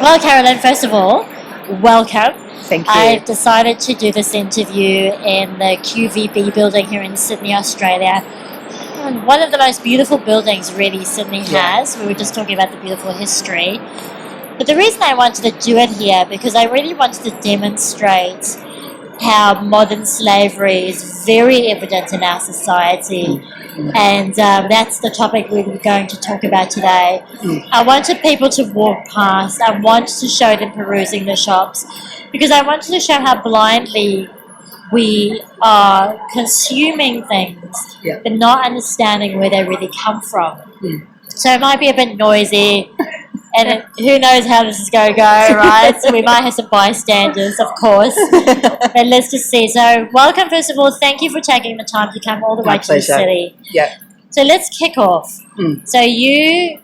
Well, Carolyn, first of all, welcome. Thank you. I've decided to do this interview in the QVB building here in Sydney, Australia. And one of the most beautiful buildings, really, Sydney has. We were just talking about the beautiful history. But the reason I wanted to do it here, because I really wanted to demonstrate how modern slavery is very evident in our society. And that's the topic we're going to talk about today. I wanted people to walk past. I wanted to show them perusing the shops, because I wanted to show how blindly we are consuming things, but not understanding where they really come from. So it might be a bit noisy, and who knows how this is going to go, right? So we might have some bystanders, of course. But let's just see. So welcome, first of all. Thank you for taking the time to come all the way to the city. Yeah. So let's kick off. So you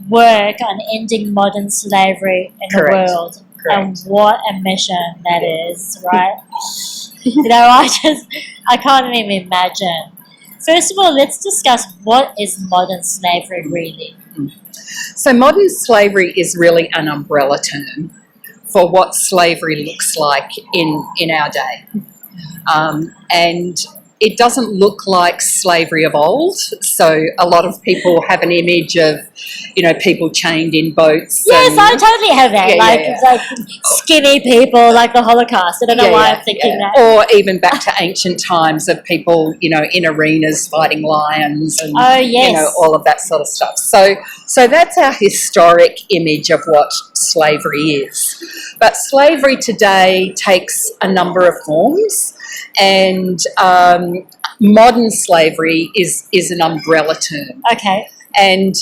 work on ending modern slavery in the world. And what a mission that is, right? I can't even imagine. First of all, let's discuss what is modern slavery really. So modern slavery is really an umbrella term for what slavery looks like in our day. And it doesn't look like slavery of old. So a lot of people have an image of, people chained in boats. Yes, I totally have that. Like skinny people, like the Holocaust. I don't know why I'm thinking that. Or even back to ancient times of people, in arenas fighting lions and, all of that sort of stuff. So that's our historic image of what slavery is. But slavery today takes a number of forms. And modern slavery is an umbrella term. Okay. And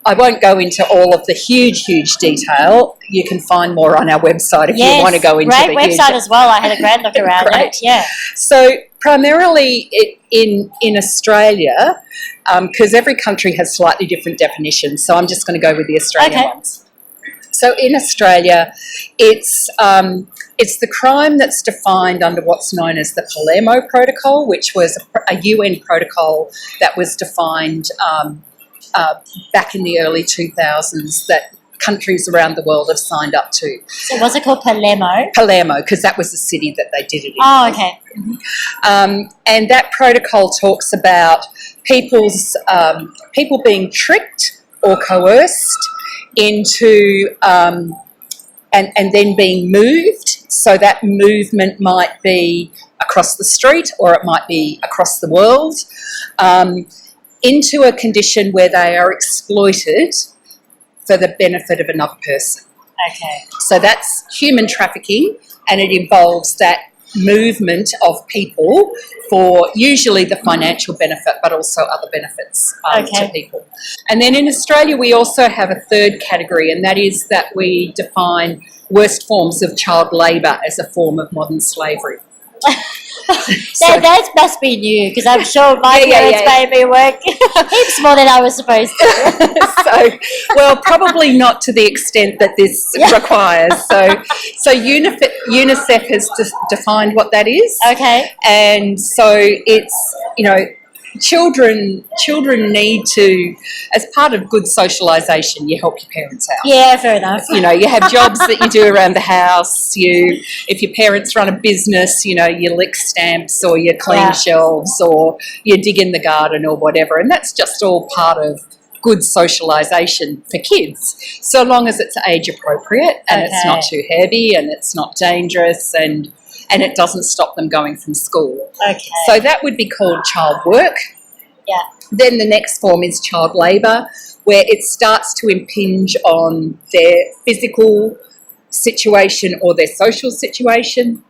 I won't go into all of the huge detail. You can find more on our website if you want to go into the great website as well. I had a grand look around it. Yeah. So primarily in Australia, because every country has slightly different definitions, so I'm just going to go with the Australian ones. So in Australia, it's the crime that's defined under what's known as the Palermo Protocol, which was a UN protocol that was defined back in the early 2000s that countries around the world have signed up to. So what's it called, Palermo? Palermo, because that was the city that they did it in. Oh, okay. And that protocol talks about people being tricked or coerced into and then being moved. So that movement might be across the street or it might be across the world, into a condition where they are exploited for the benefit of another person. Okay. So that's human trafficking, and it involves that movement of people for usually the financial benefit, but also other benefits to people. And then in Australia, we also have a third category, and that is that we define worst forms of child labour as a form of modern slavery. That must be new, because I'm sure my parents made me work heaps more than I was supposed to. Well, probably not to the extent that this requires. So UNICEF has defined what that is. Okay. And so it's, children need to, as part of good socialisation, you help your parents out. Yeah, fair enough. You have jobs that you do around the house. If your parents run a business, you lick stamps or you clean shelves or you dig in the garden or whatever. And that's just all part of good socialisation for kids, so long as it's age appropriate and it's not too heavy and it's not dangerous and it doesn't stop them going from school. Okay. So that would be called child work. Yeah. Then the next form is child labour, where it starts to impinge on their physical situation or their social situation.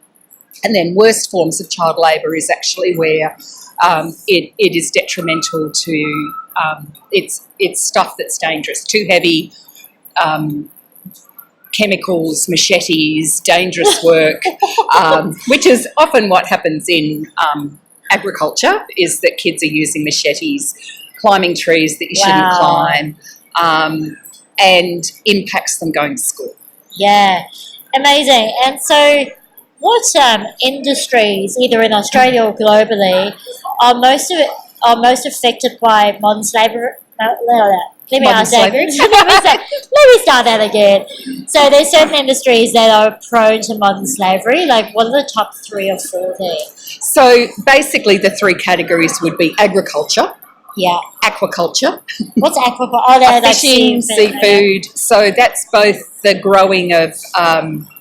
And then worst forms of child labour is actually where it is detrimental to, it's stuff that's dangerous, too heavy, chemicals, machetes, dangerous work, which is often what happens in agriculture, is that kids are using machetes, climbing trees that you shouldn't climb, and impacts them going to school. Yeah, amazing. And so what industries, either in Australia or globally, are most affected by modern Let me Modern ask that. slavery. Let me start that again. So there's certain industries that are prone to modern slavery. Like, what are the top 3 or 4 there? So basically the 3 categories would be agriculture, Yeah. aquaculture, What's aquaculture? Oh, they're like fishing, seafood. So that's both the growing of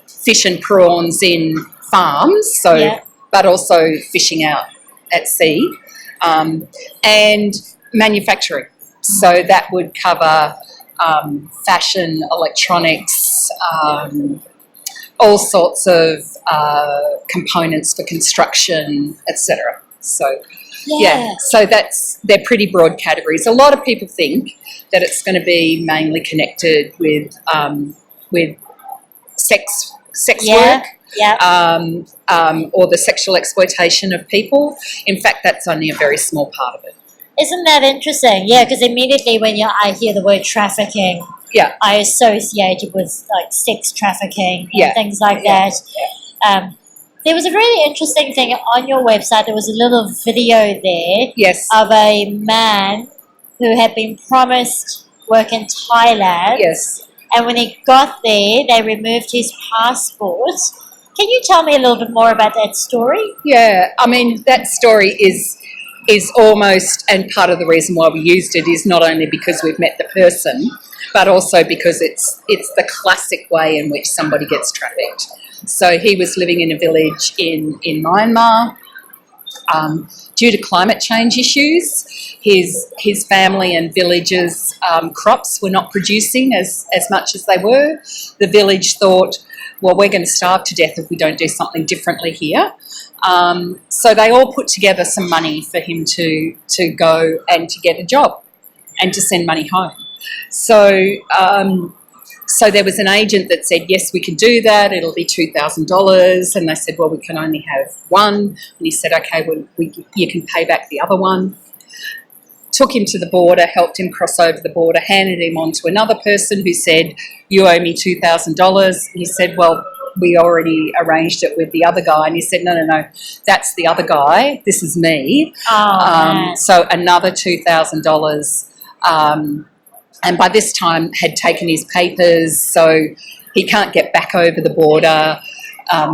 fish and prawns in farms, but also fishing out at sea, and manufacturing. So that would cover fashion, electronics, all sorts of components for construction, etc. So so they're pretty broad categories. A lot of people think that it's going to be mainly connected with sex work, or the sexual exploitation of people. In fact, that's only a very small part of it. Isn't that interesting? Yeah, because immediately when I hear the word trafficking, I associate it with like sex trafficking and things like that. There was a really interesting thing on your website. There was a little video there of a man who had been promised work in Thailand. And when he got there, they removed his passport. Can you tell me a little bit more about that story? Yeah, I mean, that story is almost, and part of the reason why we used it is not only because we've met the person, but also because it's the classic way in which somebody gets trafficked. So he was living in a village in Myanmar. Due to climate change issues, his family and village's crops were not producing as much as they were. The village thought, well, we're going to starve to death if we don't do something differently here. So they all put together some money for him to go and to get a job and to send money home. So there was an agent that said, yes, we can do that. It'll be $2,000. And they said, well, we can only have one. And he said, okay, well, you can pay back the other one. Took him to the border, helped him cross over the border, handed him on to another person who said, you owe me $2,000. He said, well, we already arranged it with the other guy. And he said, no, that's the other guy. This is me. So another $2,000. And by this time had taken his papers, so he can't get back over the border.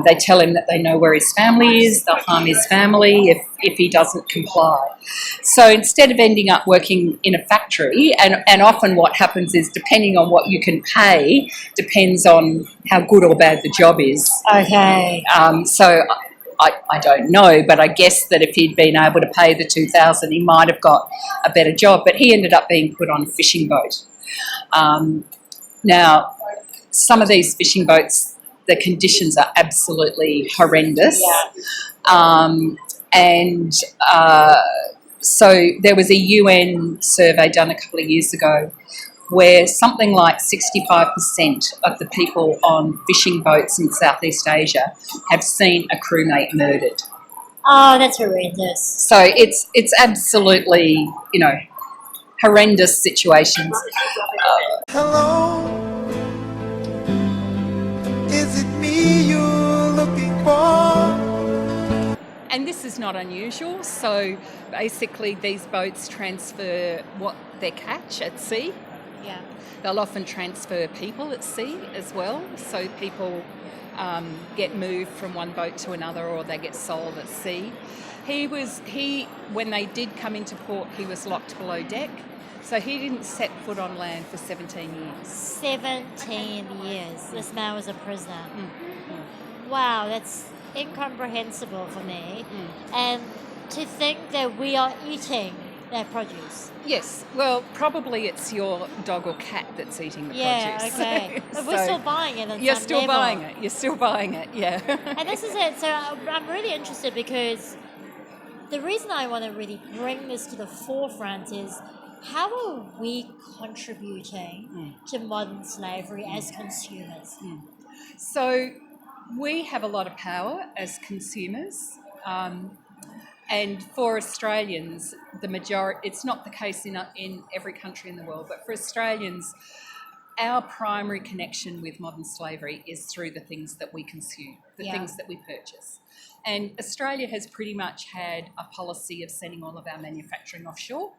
They tell him that they know where his family is. They'll harm his family if he doesn't comply. So instead of ending up working in a factory, and often what happens is, depending on what you can pay, depends on how good or bad the job is. Okay. So I don't know, but I guess that if he'd been able to pay the $2,000, he might have got a better job. But he ended up being put on a fishing boat. Now, some of these fishing boats, the conditions are absolutely horrendous. So there was a UN survey done a couple of years ago where something like 65% of the people on fishing boats in Southeast Asia have seen a crewmate murdered. Oh, that's horrendous. So it's absolutely, horrendous situations. Hello, is it me you're looking for? And this is not unusual. So basically these boats transfer what they catch at sea. Yeah. They'll often transfer people at sea as well. So people get moved from one boat to another, or they get sold at sea. When they did come into port, he was locked below deck. So he didn't set foot on land for 17 years. 17 years. This man was a prisoner. Wow, that's incomprehensible for me. And to think that we are eating their produce. Yes, well, probably it's your dog or cat that's eating the produce. Yeah, okay. But we're still buying it. You're still buying it, yeah. And this is it. So I'm really interested, because the reason I want to really bring this to the forefront is, how are we contributing to modern slavery as consumers? So we have a lot of power as consumers. And for Australians, the majority, it's not the case in every country in the world, but for Australians, our primary connection with modern slavery is through the things that we consume, the things that we purchase. And Australia has pretty much had a policy of sending all of our manufacturing offshore.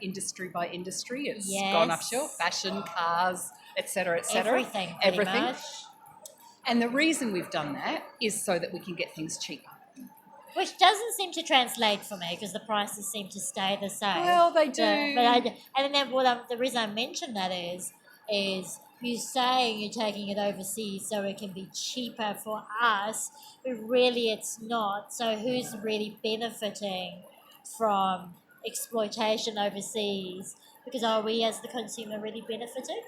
industry by industry. It's Yes. gone uphill. Fashion, cars, etc., etc. Everything, pretty much. And the reason we've done that is so that we can get things cheaper. Which doesn't seem to translate for me because the prices seem to stay the same. Well, they do. And then the reason I mention that is you saying you're taking it overseas so it can be cheaper for us, but really it's not. So who's really benefiting from exploitation overseas? Because are we as the consumer really benefiting?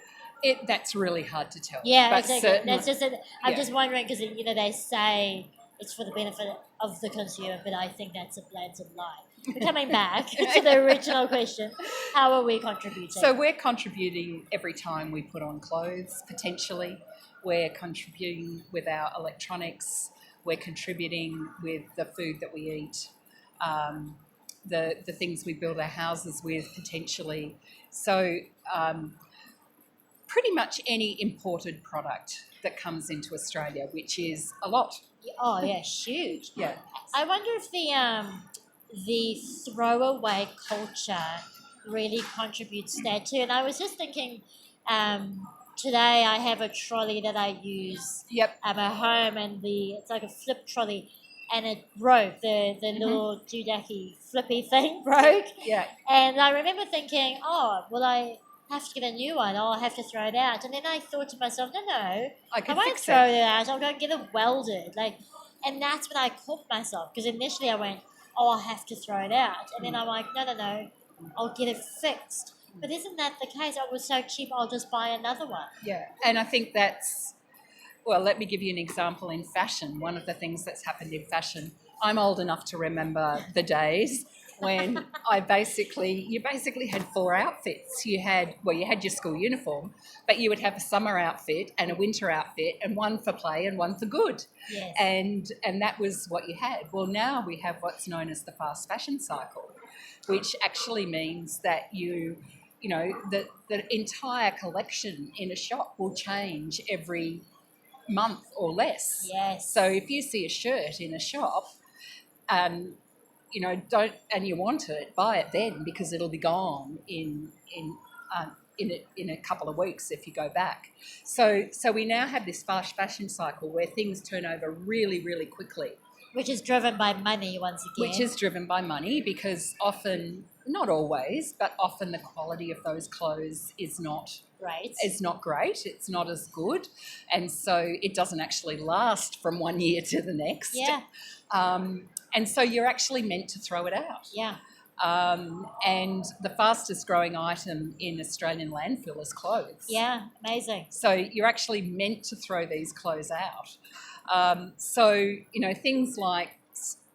That's really hard to tell. Yeah, but exactly. certainly- That's just I'm just wondering because they say it's for the benefit of the consumer, but I think that's a blatant lie. But coming back to the original question, how are we contributing? So we're contributing every time we put on clothes, potentially. We're contributing with our electronics. We're contributing with the food that we eat, the things we build our houses with, potentially. So pretty much any imported product that comes into Australia, which is a lot. Oh yeah, huge. Yeah. I wonder if the throwaway culture really contributes there too. And I was just thinking, today I have a trolley that I use Yep. at my home, and it's like a flip trolley, and it broke. The little doodacky flippy thing broke. Yeah. And I remember thinking, oh, well, I have to get a new one. Oh, I have to throw it out. And then I thought to myself, no, I won't fix throw it. it out. I'll go and get it welded. And that's when I caught myself, because initially I went, oh, I'll have to throw it out. And then I'm like, no, I'll get it fixed. But isn't that the case? Oh, it was so cheap, I'll just buy another one. Yeah, and I think let me give you an example in fashion. One of the things that's happened in fashion, I'm old enough to remember the days when you basically had 4 outfits. You had your school uniform, but you would have a summer outfit and a winter outfit, and one for play and one for good. Yes. And that was what you had. Well, now we have what's known as the fast fashion cycle, which actually means that the entire collection in a shop will change every month or less. Yes. So if you see a shirt in a shop, you want it, buy it then, because it'll be gone in a couple of weeks if you go back. So we now have this fast fashion cycle where things turn over really, really quickly. Which is driven by money once again. Which is driven by money, because often, not always, but often the quality of those clothes is not great. It's not great. It's not as good. And so it doesn't actually last from one year to the next. Yeah. And so you're actually meant to throw it out. Yeah. And the fastest growing item in Australian landfill is clothes. Yeah, amazing. So you're actually meant to throw these clothes out. Things like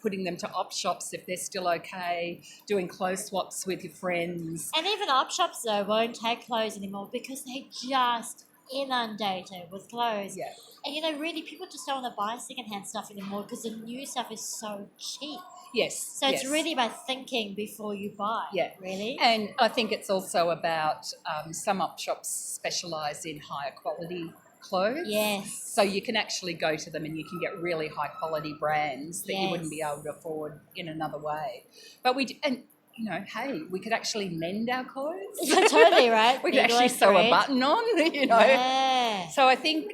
putting them to op shops if they're still okay, doing clothes swaps with your friends. And even op shops, though, won't take clothes anymore because they just inundated with clothes. Yeah. And, really, people just don't want to buy secondhand stuff anymore because the new stuff is so cheap. Yes. So it's really about thinking before you buy. Yeah. Really. And I think it's also about some op shops specialise in higher quality clothes. Yes. So you can actually go to them and you can get really high quality brands that you wouldn't be able to afford in another way. But we could actually mend our clothes. Totally, right? We could actually sew a button on, Yeah. So I think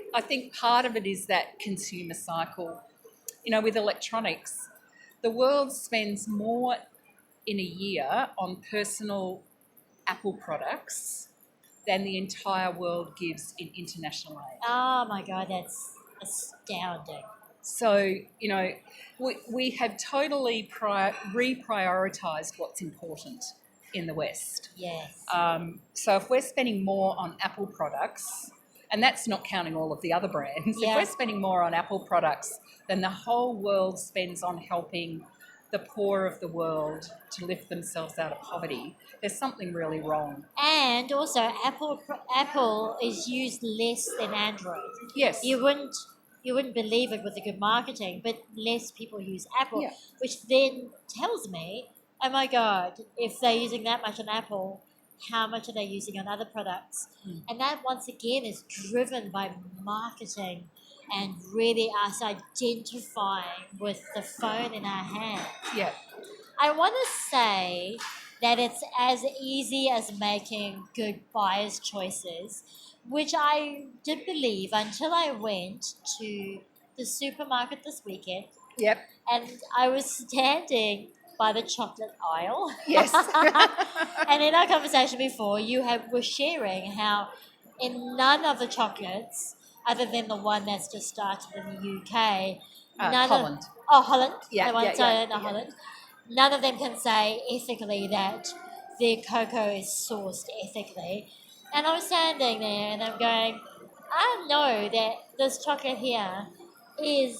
part of it is that consumer cycle. With electronics, the world spends more in a year on personal Apple products than the entire world gives in international aid. Oh my God, that's astounding. So, we have totally reprioritised what's important in the West. Yes. So if we're spending more on Apple products, and that's not counting all of the other brands, if we're spending more on Apple products than the whole world spends on helping the poor of the world to lift themselves out of poverty, there's something really wrong. And also, Apple is used less than Android. Yes. You wouldn't believe it with the good marketing, but less people use Apple, which then tells me, oh my God, if they're using that much on Apple, how much are they using on other products? And that, once again, is driven by marketing and really us identifying with the phone in our hand. Yeah. I want to say that it's as easy as making good buyer's choices, which I did believe until I went to the supermarket this weekend Yep. and I was standing by the chocolate aisle. Yes. And in our conversation before, were sharing how in none of the chocolates, other than the one that's just started in the UK, Holland. Holland, Yeah, the one yeah, started yeah, in yeah. Holland, none of them can say ethically that their cocoa is sourced ethically. And I'm standing there and I'm going, I know that this chocolate here is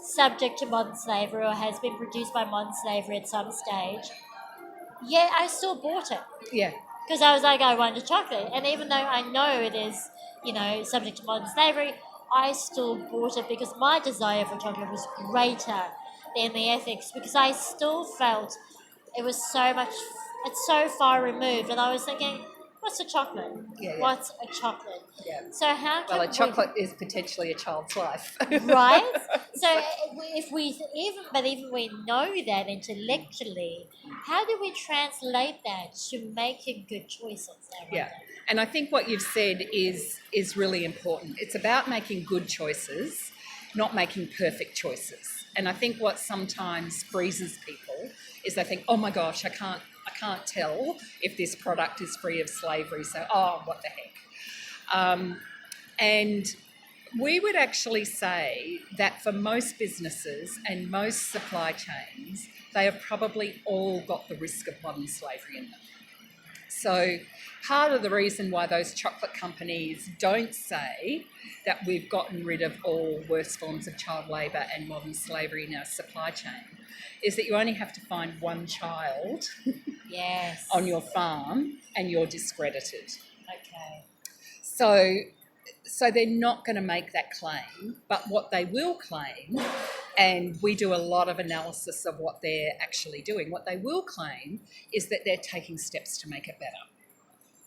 subject to modern slavery or has been produced by modern slavery at some stage. Yet I still bought it Yeah. because I was like, I want a chocolate. And even though I know it is, subject to modern slavery, I still bought it because my desire for chocolate was greater than the ethics because I still felt it was it's so far removed. And I was thinking, what's a chocolate? Yeah, yeah. What's a chocolate? Yeah. So how can Well, a chocolate is potentially a child's life. right? So if even we know that intellectually, how do we translate that to making good choices? I Yeah. wonder. And I think what you've said is really important. It's about making good choices, not making perfect choices. And I think what sometimes freezes people is they think, oh my gosh, I can't tell if this product is free of slavery. So, what the heck? And we would actually say that for most businesses and most supply chains, they have probably all got the risk of modern slavery in them. So part of the reason why those chocolate companies don't say that we've gotten rid of all worst forms of child labour and modern slavery in our supply chain is that you only have to find one child Yes. on your farm and you're discredited. Okay. So they're not going to make that claim, but what they will claim, and we do a lot of analysis of what they're actually doing, what they will claim is that they're taking steps to make it better.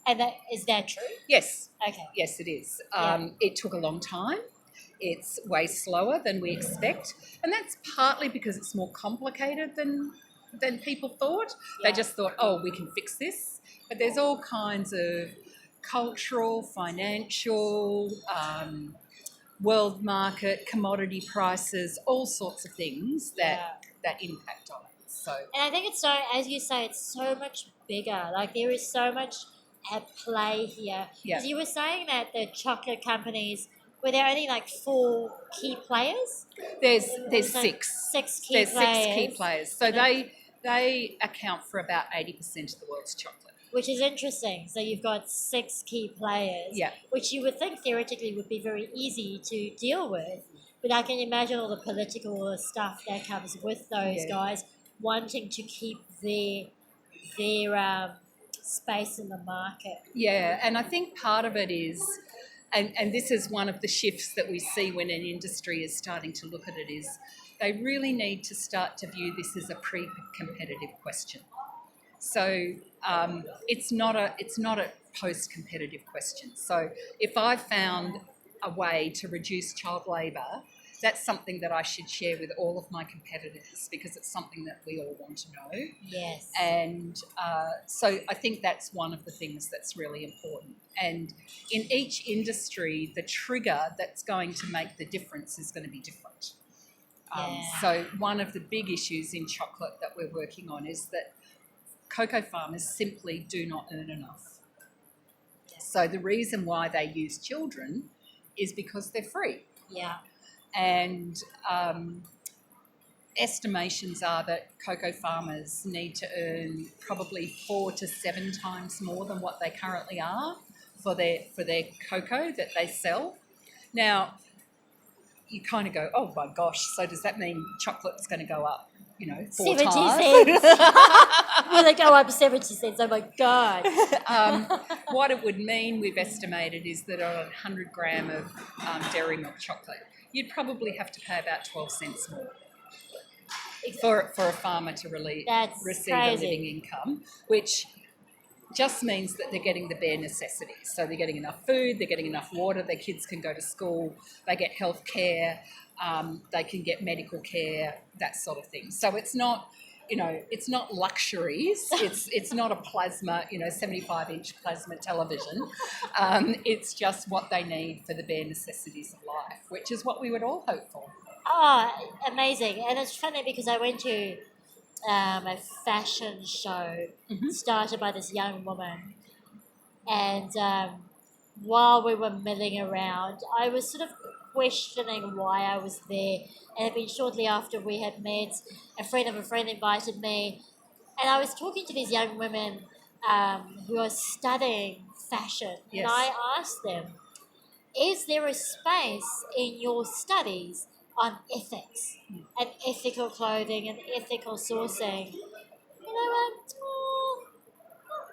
And is that true? Yes. Okay. Yes, it is. Yeah. It took a long time. It's way slower than we expect. And that's partly because it's more complicated than people thought. Yeah. They just thought, we can fix this. But there's all kinds of cultural, financial, world market, commodity prices, all sorts of things that impact on it. So, And I think it's so, as you say, it's so much bigger. Like there is so much at play here. Yeah. Because you were saying that the chocolate companies, were there only like 4 key players? there's So six. 6 key There's players. 6 key players. So they account for about 80% of the world's chocolate. Which is interesting. So you've got 6 key players, Yeah. which you would think theoretically would be very easy to deal with. But I can imagine all the political stuff that comes with those guys wanting to keep their space in the market. Yeah, and I think part of it is, and this is one of the shifts that we see when an industry is starting to look at it, is they really need to start to view this as a pre-competitive question. So it's not a post-competitive question. So if I found a way to reduce child labour, that's something that I should share with all of my competitors because it's something that we all want to know. Yes. And so I think that's one of the things that's really important. And in each industry, the trigger that's going to make the difference is going to be different. So one of the big issues in chocolate that we're working on is that cocoa farmers simply do not earn enough. So the reason why they use children is because they're free. Yeah. And estimations are that cocoa farmers need to earn probably 4 to 7 times more than what they currently are for their cocoa that they sell. Now, you kind of go, oh my gosh, so does that mean chocolate's going to go up, 4 70 times? cents. Will it go up 70 cents? Oh my God. What it would mean, we've estimated, is that on a 100 gram of dairy milk chocolate, you'd probably have to pay about 12 cents more for a farmer to receive a living income, which just means that they're getting the bare necessities. So they're getting enough food, they're getting enough water, their kids can go to school, they get health care, they can get medical care, that sort of thing. So it's not it's not luxuries. It's not a plasma, 75-inch plasma television. It's just what they need for the bare necessities of life, which is what we would all hope for. Oh, amazing. And it's funny because I went to a fashion show started by this young woman. And while we were milling around, I was sort of questioning why I was there. And it'd been shortly after we had met, a friend of a friend invited me. And I was talking to these young women who are studying fashion. Yes. And I asked them, is there a space in your studies on ethics and ethical clothing and ethical sourcing? You know what?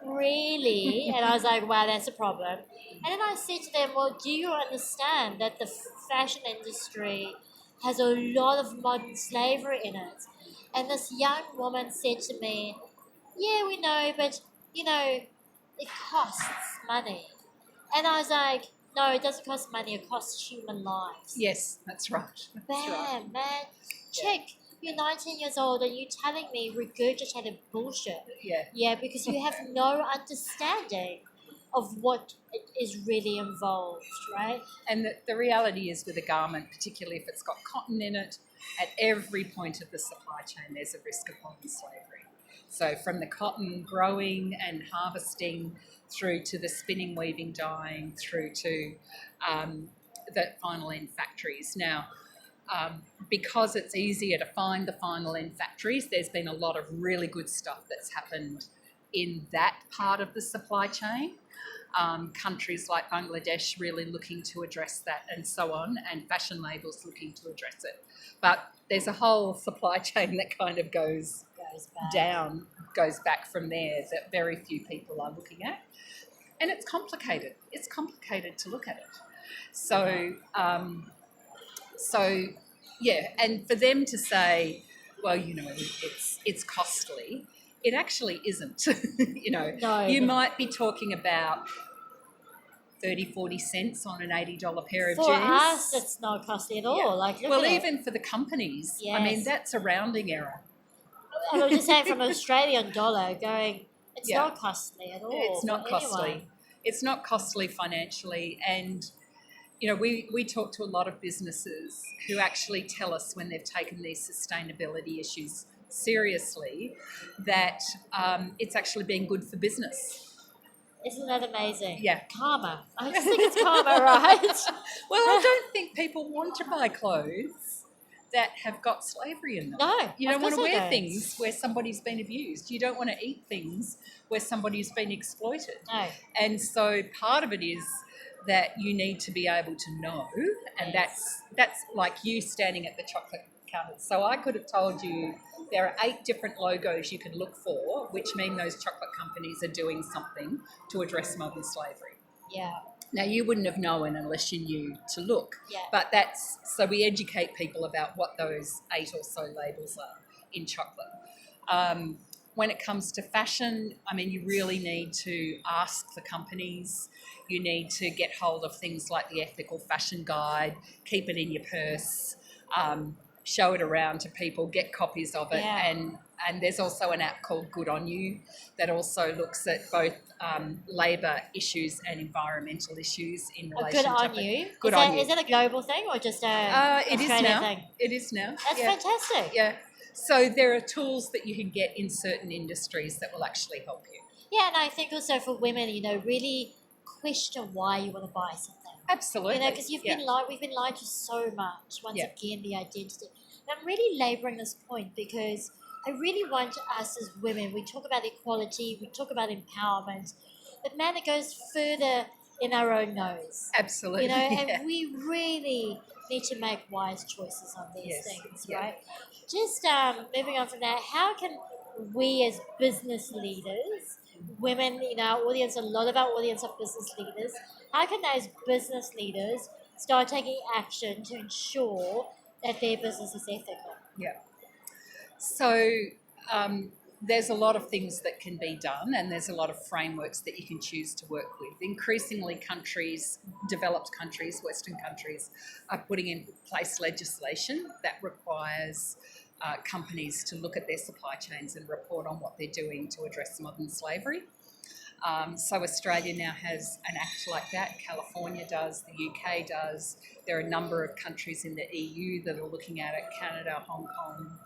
Really? And I was like, wow, that's a problem. And then I said to them, well, do you understand that the fashion industry has a lot of modern slavery in it? And this young woman said to me, yeah, we know, but, it costs money. And I was like, no, it doesn't cost money, it costs human lives. Yes, that's right. That's right. Bam, man. Check. You're 19 years old and you're telling me regurgitated bullshit. Yeah. Yeah, because you have no understanding of what is really involved, right? And the reality is with a garment, particularly if it's got cotton in it, at every point of the supply chain there's a risk of modern slavery. So from the cotton growing and harvesting through to the spinning, weaving, dyeing, through to the final end factories. Now, because it's easier to find the final end factories, there's been a lot of really good stuff that's happened in that part of the supply chain. Countries like Bangladesh really looking to address that and so on, and fashion labels looking to address it. But there's a whole supply chain that kind of goes back from there that very few people are looking at. And it's complicated. It's complicated to look at it. So yeah, and for them to say, well, it's costly, it actually isn't. No. You might be talking about 30-40 cents on an $80 pair of For jeans. us, it's not costly at all. Yeah. Like, look Well, at even for the companies, I Yes. mean, that's a rounding error. I was just saying from an Australian dollar going, it's Yeah. not costly at all. It's not for costly. anyone. It's not costly financially. And, we talk to a lot of businesses who actually tell us when they've taken these sustainability issues seriously that it's actually been good for business. Isn't that amazing? Yeah. Karma. I just think it's karma, right? Well, I don't think people want to buy clothes that have got slavery in them. No. You don't of want to course I wear don't. things where somebody's been abused. You don't want to eat things where somebody's been exploited. No. And so part of it is that you need to be able to know, and Yes. that's like you standing at the chocolate counter. So I could have told you there are 8 different logos you can look for, which mean those chocolate companies are doing something to address modern slavery. Yeah. Now, you wouldn't have known unless you knew to look. Yeah. But so we educate people about what those 8 or so labels are in chocolate. When it comes to fashion, I mean, you really need to ask the companies. You need to get hold of things like the Ethical Fashion Guide, keep it in your purse, show it around to people, get copies of it. Yeah. And there's also an app called Good On You that also looks at both labour issues and environmental issues in relation Good to... on you. Good is on that, you. Is that a global thing or just a It is Australian now. thing? It is now. That's yeah. fantastic. Yeah. So there are tools that you can get in certain industries that will actually help you. Yeah, and I think also for women, really question why you want to buy something. Absolutely. Because we've been lied to so much. Once Yeah. again, the identity. And I'm really labouring this point because I really want us as women. We talk about equality, we talk about empowerment, but man, it goes further in our own nose. Absolutely. And yeah. we really need to make wise choices on these Yes. things, Yeah. right? Just moving on from that, how can we as business leaders, women in our audience, a lot of our audience are business leaders, how can those business leaders start taking action to ensure that their business is ethical? Yeah. So there's a lot of things that can be done, and there's a lot of frameworks that you can choose to work with. Increasingly, countries, developed countries, Western countries, are putting in place legislation that requires companies to look at their supply chains and report on what they're doing to address modern slavery. So Australia now has an act like that. California does, the UK does. There are a number of countries in the EU that are looking at it. Canada, Hong Kong.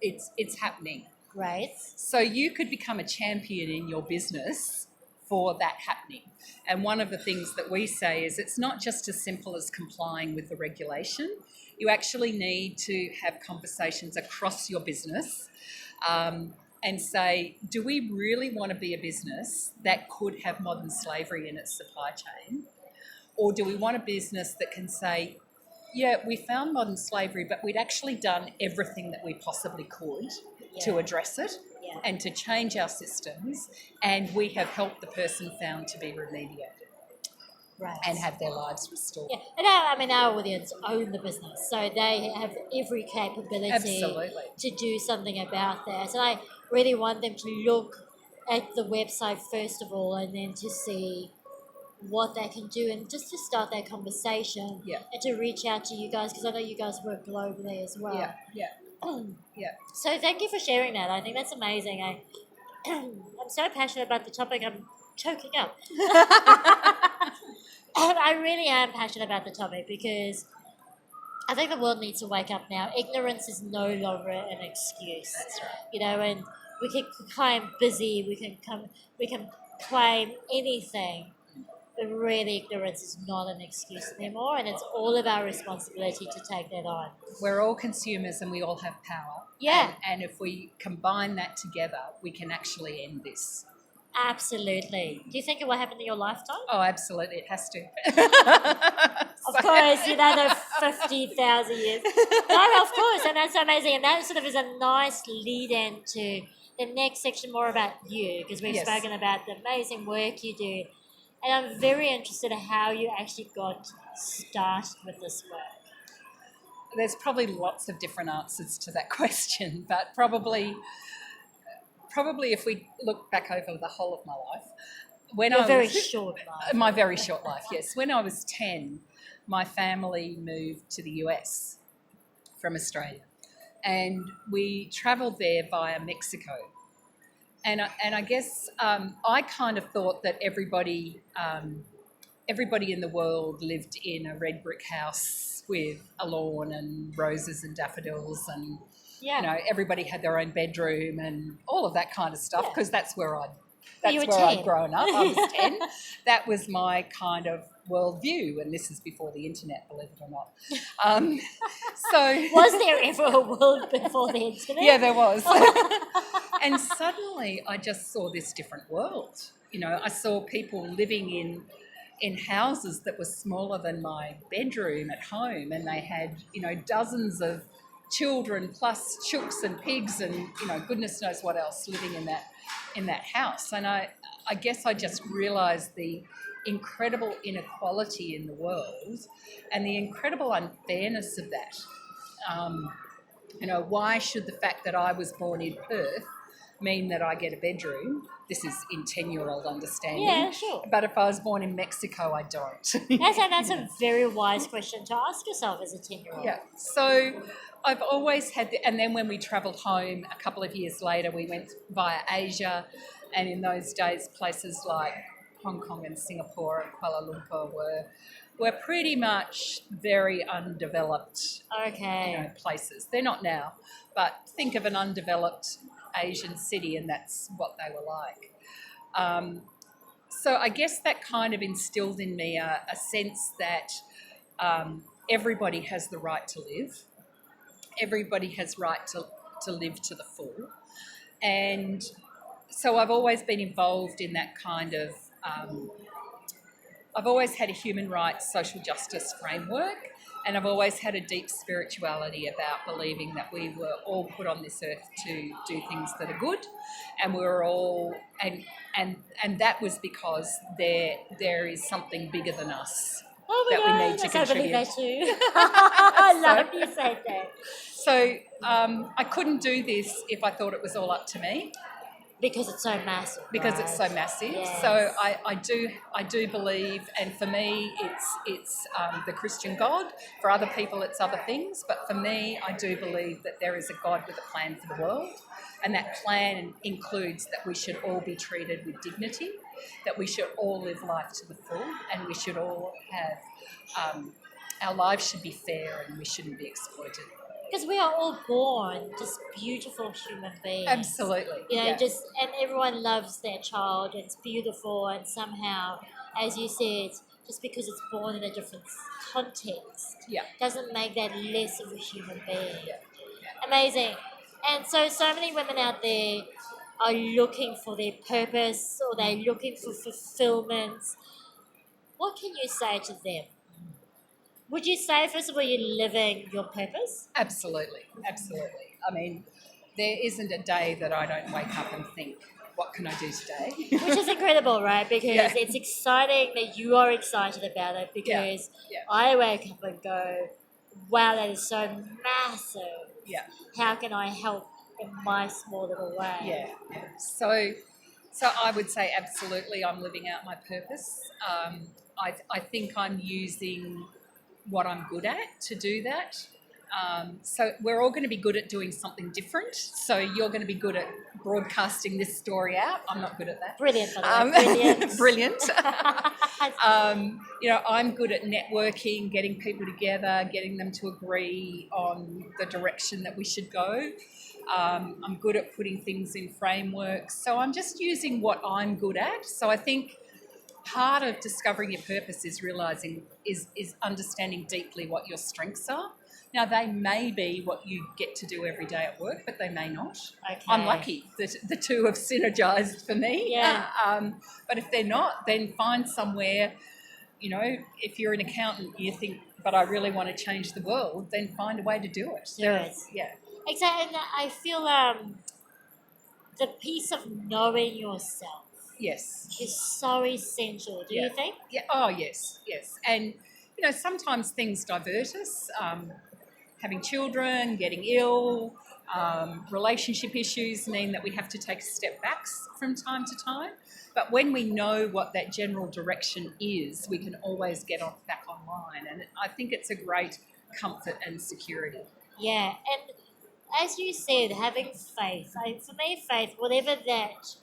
It's happening. Great. So you could become a champion in your business for that happening. And one of the things that we say is it's not just as simple as complying with the regulation. You actually need to have conversations across your business and say, do we really want to be a business that could have modern slavery in its supply chain? Or do we want a business that can say, yeah, we found modern slavery, but we'd actually done everything that we possibly could to address it and to change our systems, and we have helped the person found to be remediated and have their lives restored. Yeah, and our audience own the business, so they have every capability to do something about that. So I really want them to look at the website first of all, and then to see what they can do, and just to start that conversation and to reach out to you guys, because I know you guys work globally as well. So thank you for sharing that. I think that's amazing. I'm so passionate about the topic, I'm choking up. I really am passionate about the topic because I think the world needs to wake up now. Ignorance is no longer an excuse. That's right. And we can claim busy, we can claim anything, but really ignorance is not an excuse anymore, and it's all of our responsibility to take that on. We're all consumers and we all have power. Yeah. And if we combine that together, we can actually end this. Absolutely. Do you think it will happen in your lifetime? Oh, absolutely. It has to. Of course, another 50,000 years. No, of course, and that's amazing. And that sort of is a nice lead-in to the next section, more about you, because we've spoken about the amazing work you do. And I'm very interested in how you actually got started with this work. There's probably lots of different answers to that question, but probably if we look back over the whole of my life, my very short life, yes. When I was 10, my family moved to the US from Australia, and we travelled there via Mexico. And I guess I kind of thought that everybody in the world lived in a red brick house with a lawn and roses and daffodils, and everybody had their own bedroom and all of that kind of stuff, because that's where I'd grown up. I was 10. That was my kind of worldview, and this is before the internet, believe it or not. Was there ever a world before the internet? Yeah, there was. And suddenly I just saw this different world. I saw people living in houses that were smaller than my bedroom at home, and they had, dozens of children plus chooks and pigs and, goodness knows what else living in that house. And I guess I just realised the incredible inequality in the world and the incredible unfairness of that. Why should the fact that I was born in Perth mean that I get a bedroom? This is in 10-year-old understanding. Yeah, sure. But if I was born in Mexico, I don't. That's a very wise question to ask yourself as a 10-year-old. Yeah. So I've always had and then when we travelled home a couple of years later, we went via Asia, and in those days places like Hong Kong and Singapore and Kuala Lumpur were pretty much very undeveloped places. They're not now, but think of an undeveloped Asian city, and that's what they were like. So I guess that kind of instilled in me a sense that everybody has the right to live. Everybody has right to live to the full. And so I've always been involved in that kind of, I've always had a human rights, social justice framework, and I've always had a deep spirituality about believing that we were all put on this earth to do things that are good, and we were all, and that was because there is something bigger than us that we need to contribute. I believe that too. I love you said that. So I couldn't do this if I thought it was all up to me. Because it's so massive. Because it's so right? massive. Yes. So I do believe, and for me, it's the Christian God. For other people, it's other things. But for me, I do believe that there is a God with a plan for the world, and that plan includes that we should all be treated with dignity, that we should all live life to the full, and we should all have our lives should be fair, and we shouldn't be exploited. Because we are all born just beautiful human beings. Absolutely. You know, yeah. and everyone loves their child, and it's beautiful, and somehow, as you said, just because it's born in a different context Yeah. doesn't make that less of a human being. Yeah. Amazing. And so many women out there are looking for their purpose, or they're looking for fulfillment. What can you say to them? Would you say, first of all, you're living your purpose? Absolutely. I mean, there isn't a day that I don't wake up and think, what can I do today? Which is incredible, right? Because it's exciting that you are excited about it, because Yeah. I wake up and go, wow, that is so massive. Yeah. How can I help in my small little way? Yeah. So I would say absolutely I'm living out my purpose. I think I'm using what I'm good at to do that. So we're all going to be good at doing something different. So you're going to be good at broadcasting this story out. I'm not good at that. Brilliant, by the way. Brilliant. Brilliant. I'm good at networking, getting people together, getting them to agree on the direction that we should go. I'm good at putting things in frameworks. So I'm just using what I'm good at. So I think part of discovering your purpose is is understanding deeply what your strengths are. Now, they may be what you get to do every day at work, but they may not. Okay. I'm lucky that the two have synergised for me. Yeah. But if they're not, then find somewhere, if you're an accountant, you think, but I really want to change the world, then find a way to do it. Do it. Yeah. Exactly. And I feel the piece of knowing yourself Yes. is so essential, do you think? Yeah. Oh, yes. And, sometimes things divert us. Having children, getting ill, relationship issues mean that we have to take step backs from time to time. But when we know what that general direction is, we can always get back online. And I think it's a great comfort and security. Yeah. And as you said, having faith. For me, faith, whatever that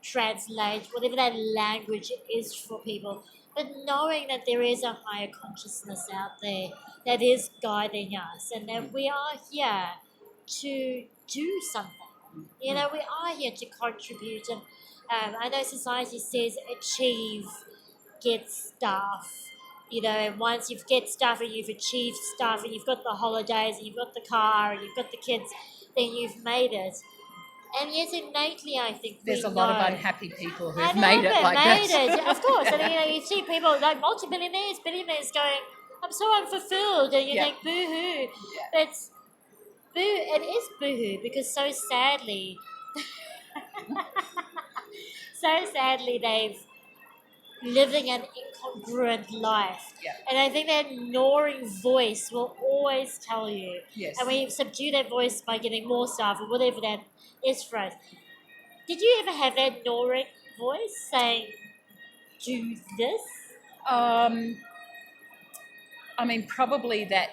translates, whatever that language is for people, but knowing that there is a higher consciousness out there that is guiding us, and that we are here to do something. We are here to contribute. And I know society says achieve, get stuff. And once you've get stuff and you've achieved stuff and you've got the holidays and you've got the car and you've got the kids, then you've made it. And yet innately, I think there's a know, lot of unhappy people who've made it like that. It, of course. And you see people like multi-billionaires, billionaires going, I'm so unfulfilled, and you think, boo-hoo. But it is boo-hoo, because so sadly they've living an incongruent life. Yeah. And I think that gnawing voice will always tell you. Yes. And we subdue that voice by getting more stuff or whatever that is for us. Did you ever have that gnawing voice saying, do this? Probably that.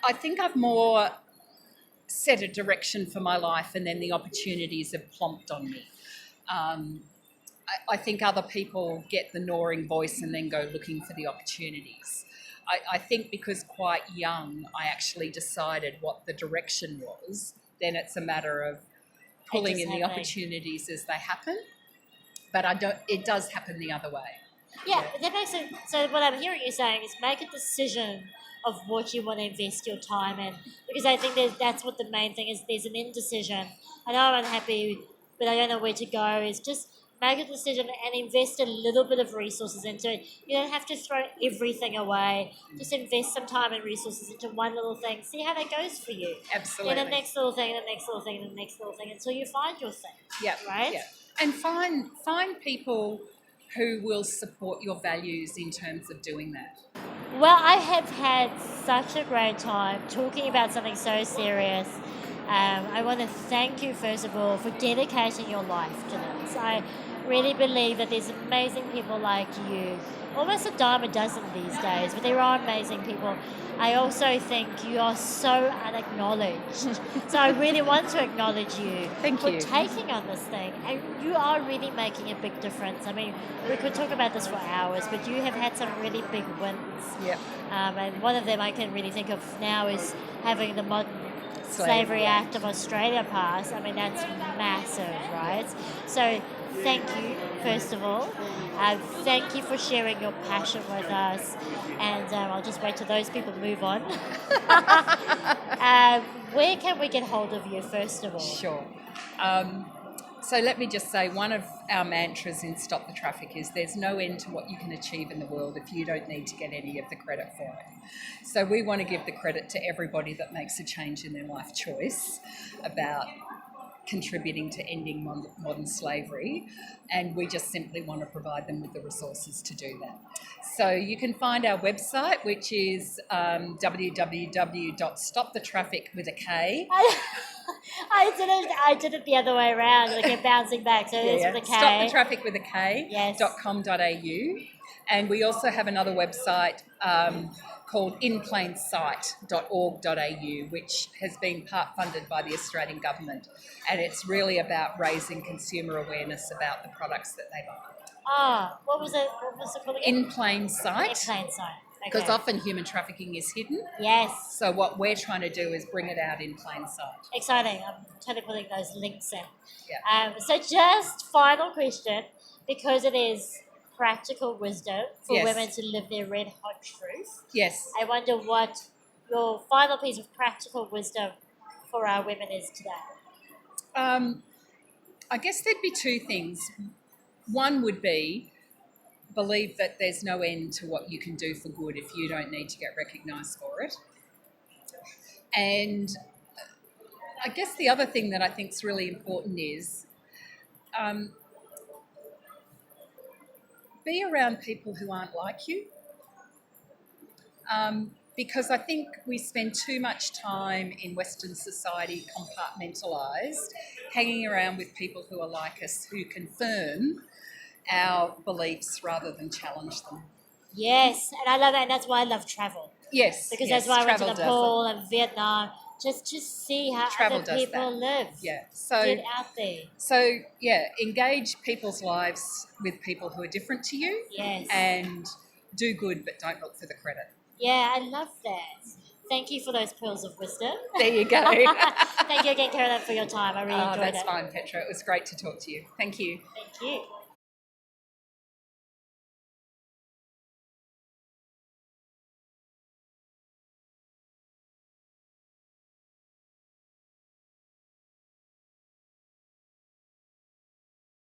I think I've more set a direction for my life, and then the opportunities have plonked on me. I think other people get the gnawing voice and then go looking for the opportunities. I think because quite young, I actually decided what the direction was. Then it's a matter of pulling in the opportunities as they happen. But it does happen the other way. Yeah, that makes sense. So what I'm hearing you saying is make a decision of what you want to invest your time in, because I think that's what the main thing is. There's an indecision. I know I'm unhappy, but I don't know where to go. Is just make a decision and invest a little bit of resources into it. You don't have to throw everything away. Just invest some time and resources into one little thing. See how that goes for you. Absolutely. And the next little thing, and the next little thing, and the next little thing, until you find your thing. Yeah. Right? Yeah. And find people who will support your values in terms of doing that. Well, I have had such a great time talking about something so serious. I want to thank you, first of all, for dedicating your life to this. I really believe that there's amazing people like you, almost a dime a dozen these days, but there are amazing people. I also think you are so unacknowledged. So I really want to acknowledge you Thank for you. taking on this thing. And you are really making a big difference. I mean, we could talk about this for hours, but you have had some really big wins. Yep. And one of them I can really think of now is having the Modern Slavery yeah. Act of Australia passed. I mean, that's massive, right? So thank you, first of all. Thank you for sharing your passion with us. And I'll just wait till those people move on. Where can we get hold of you, first of all? Sure. So let me just say, one of our mantras in Stop the Traffic is there's no end to what you can achieve in the world if you don't need to get any of the credit for it. So we want to give the credit to everybody that makes a change in their life choice about contributing to ending modern slavery, and we just simply want to provide them with the resources to do that. So you can find our website, which is www.stopthetraffic with a K. I did it the other way around. I kept bouncing back. So it's with a K. Stop the Traffic with a K. Yes. .com.au. And we also have another website called inplainsight.org.au, which has been part funded by the Australian government. And it's really about raising consumer awareness about the products that they buy. What was it? What was it called again? In plain sight. In plain sight. Because Okay. often human trafficking is hidden. Yes. So what we're trying to do is bring it out in plain sight. Exciting. I'm totally putting those links in. Yeah. So just final question, because it is practical wisdom for Yes. women to live their red hot truth. Yes. I wonder what your final piece of practical wisdom for our women is today. I guess there'd be two things. One would be believe that there's no end to what you can do for good if you don't need to get recognised for it. And I guess the other thing that I think is really important is be around people who aren't like you. Because I think we spend too much time in Western society compartmentalised, hanging around with people who are like us, who confirm our beliefs rather than challenge them. Yes, and I love that, and that's why I love travel. Yes, Because yes, that's why I went to travel does Nepal and Vietnam, just to see how Travel other does people that. live. Yeah. So Get out there. So, yeah, engage people's lives with people who are different to you. Yes. And do good, but don't look for the credit. Yeah, I love that. Thank you for those pearls of wisdom. There you go. Thank you again, Carolyn, for your time. I really enjoyed it. That's fine, Petra. It was great to talk to you. Thank you. Thank you.